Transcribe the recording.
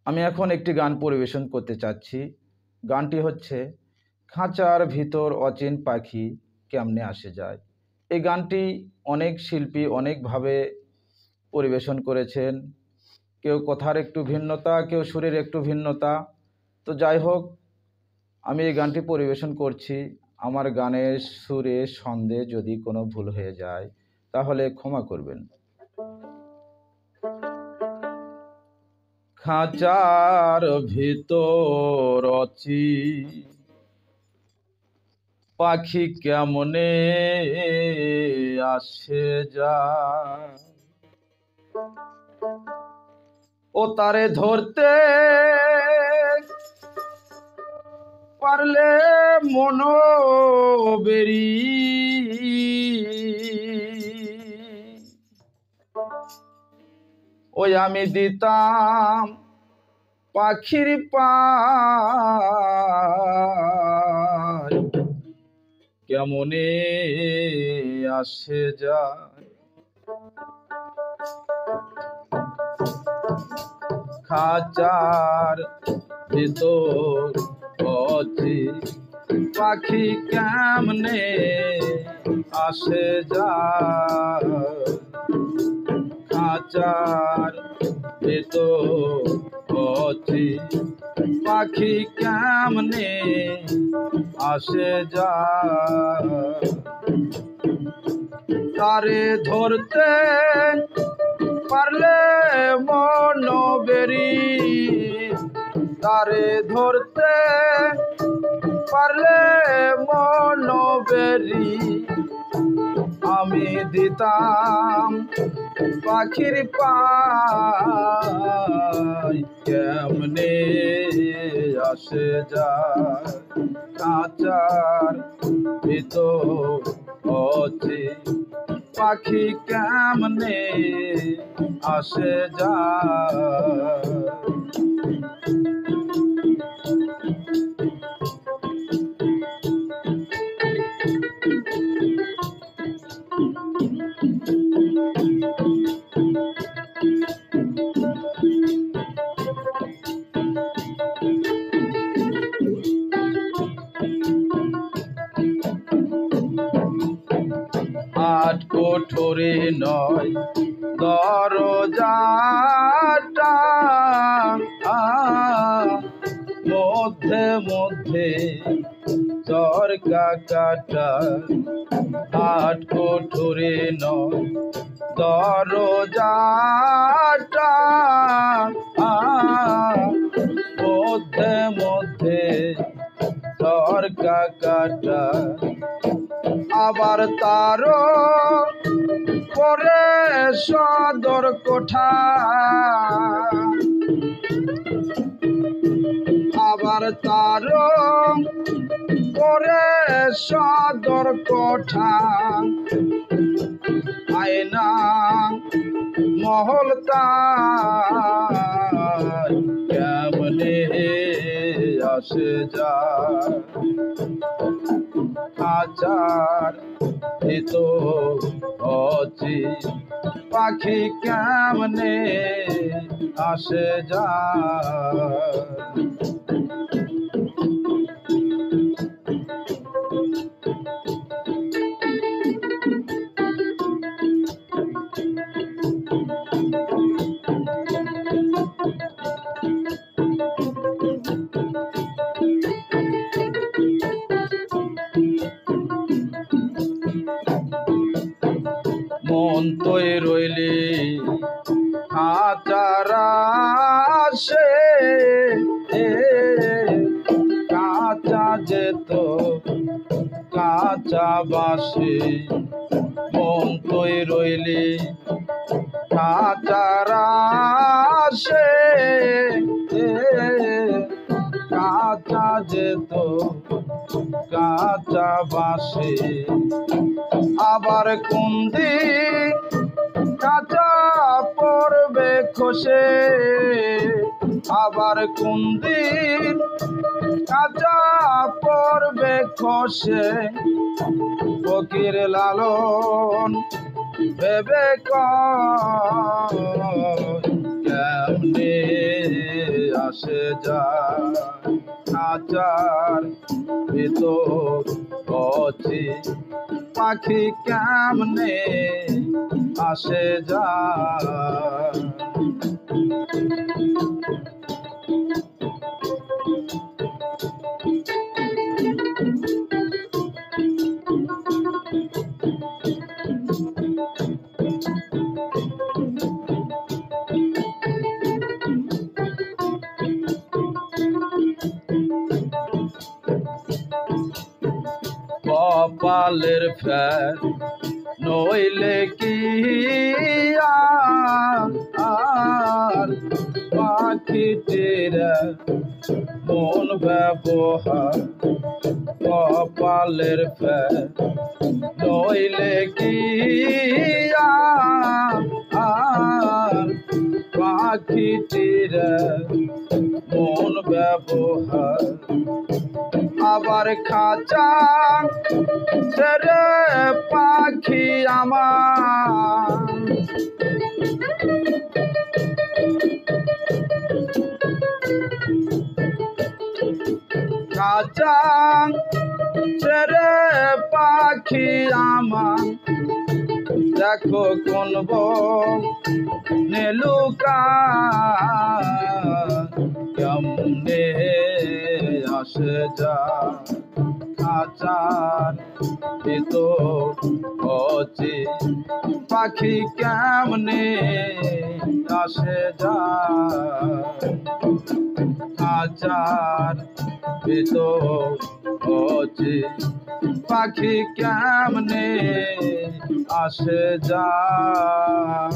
আমি এখন একটি গান পরিবেশন করতে চাচ্ছি। গানটি হচ্ছে খাঁচার ভিতর অচিন পাখি কেমনে আসে যায়। এই গানটি অনেক শিল্পী অনেকভাবে পরিবেশন করেছেন। কেউ কথার একটু ভিন্নতা, কেউ সুরের একটু ভিন্নতা। তো যাই হোক, আমি এই গানটি পরিবেশন করছি। আমার গানের সুরে ছন্দে যদি কোনো ভুল হয়ে যায় তাহলে ক্ষমা করবেন। খাঁচার ভিতর অচিন পাখি কেমনে আসে যায়, ও তারে ধরতে পারলে মনোবেরি ওই আমি দিতাম পাখির পায় কেমনে আসে যায়। খাঁচার ভিতর অচিন পাখি কেমনে আসে যায়, খাঁচার ভিতর অচিন পাখি কেমনে আসে যায়, তারে ধরতে পারলে মনোবেরি, তারে ধরতে পারলে মনোবেরি আমি দিতাম পাখির পায় কেমনে আসে যায়, খাঁচার ভিতর অচিন পাখি কেমনে আসে যায়। আট কোঠরে নয় দরজাটা, মধ্যে মধ্যে চরকা কাটা। আট কোঠরে নয় দরজাটা, মধ্যে মধ্যে চরকা কাটা। আবার তারও পরে সদর কোঠা, আবার তারও পরে সদর কোঠা। আয়না মহল তার কেমনে আসে যায়, খাঁচার ভিতর অচিন পাখি কেমনে আসে যায়। মন তৈ রইলি খাঁচার আশে, কাঁচা যেত কাঁচা বাসে। মন তৈ রইলি খাঁচার আশে, কাঁচা যেত কাঁচা বাসে। আবার কুন্দি কাঁচা পড়বে খসে, আবার কুন্দির কাঁচা পড়বে খসে। ফকির লালন ভেবে কেমনে আসে যায় খাঁচার ভিতর অচি পাখি কেমনে আসে যায় কপালের ফের নইলে কি আর পাখিটির মন ব্যবহার কপালের ফের নইলে কি আর পাখিটির মন ব্যবহার আবার খাঁচা ছেড়ে পাখি আমার খাঁচা ছেড়ে পাখি আমার দেখো কোন নেলুকা কেমনে আসে যায় খাঁচার ভিতর অচি পাখি কেমনে আসে যায় খাঁচার ভিতর অচি পাখি কেমনে আসে যায়।